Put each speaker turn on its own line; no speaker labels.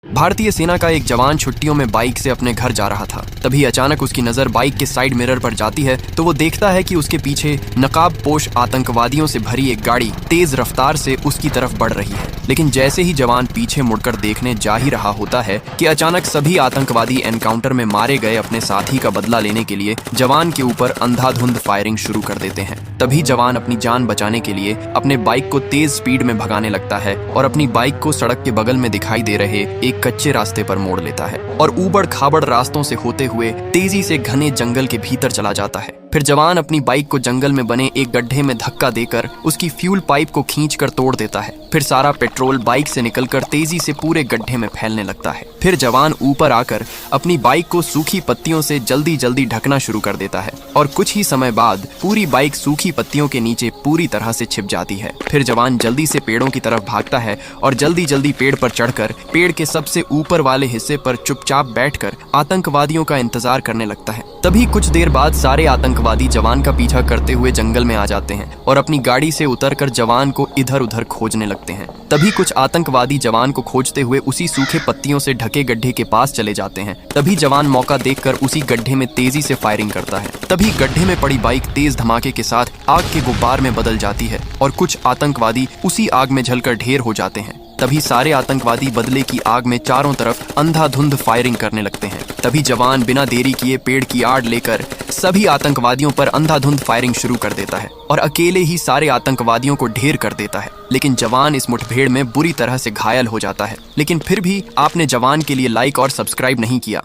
भारतीय सेना का एक जवान छुट्टियों में बाइक से अपने घर जा रहा था। तभी अचानक उसकी नजर बाइक के साइड मिरर पर जाती है तो वो देखता है कि उसके पीछे नकाबपोश आतंकवादियों से भरी एक गाड़ी तेज रफ्तार से उसकी तरफ बढ़ रही है। लेकिन जैसे ही जवान पीछे मुड़कर देखने जा ही रहा होता है कि अचानक सभी आतंकवादी एनकाउंटर में मारे गए अपने साथी का बदला लेने के लिए जवान के ऊपर अंधाधुंध फायरिंग शुरू कर देते हैं। तभी जवान अपनी जान बचाने के लिए अपने बाइक को तेज स्पीड में भगाने लगता है और अपनी बाइक को सड़क के बगल में दिखाई दे रहे एक कच्चे रास्ते पर मोड़ लेता है और ऊबड़ खाबड़ रास्तों से होते हुए तेजी से घने जंगल के भीतर चला जाता है। फिर जवान अपनी बाइक को जंगल में बने एक गड्ढे में धक्का देकर उसकी फ्यूल पाइप को खींचकर तोड़ देता है। फिर सारा पेट्रोल बाइक से निकलकर तेजी से पूरे गड्ढे में फैलने लगता है। फिर जवान ऊपर आकर अपनी बाइक को सूखी पत्तियों से जल्दी जल्दी ढकना शुरू कर देता है और कुछ ही समय बाद पूरी बाइक सूखी पत्तियों के नीचे पूरी तरह से छिप जाती है। फिर जवान जल्दी से पेड़ों की तरफ भागता है और जल्दी जल्दी पेड़ पर चढ़कर पेड़ के सबसे ऊपर वाले हिस्से पर चुपचाप बैठकर आतंकवादियों का इंतजार करने लगता है। तभी कुछ देर बाद सारे आतंकवादी जवान का पीछा करते हुए जंगल में आ जाते हैं और अपनी गाड़ी से उतरकर जवान को इधर उधर खोजने लगते हैं। तभी कुछ आतंकवादी जवान को खोजते हुए उसी सूखे पत्तियों से ढके गड्ढे के पास चले जाते हैं। तभी जवान मौका देखकर उसी गड्ढे में तेजी से फायरिंग करता है। तभी गड्ढे में पड़ी बाइक तेज धमाके के साथ आग के गुब्बार में बदल जाती है और कुछ आतंकवादी उसी आग में जलकर ढेर हो जाते हैं। तभी सारे आतंकवादी बदले की आग में चारों तरफ अंधाधुंध फायरिंग करने लगते हैं। तभी जवान बिना देरी किए पेड़ की आड़ लेकर सभी आतंकवादियों पर अंधाधुंध फायरिंग शुरू कर देता है और अकेले ही सारे आतंकवादियों को ढेर कर देता है। लेकिन जवान इस मुठभेड़ में बुरी तरह से घायल हो जाता है। लेकिन फिर भी आपने जवान के लिए लाइक और सब्सक्राइब नहीं किया।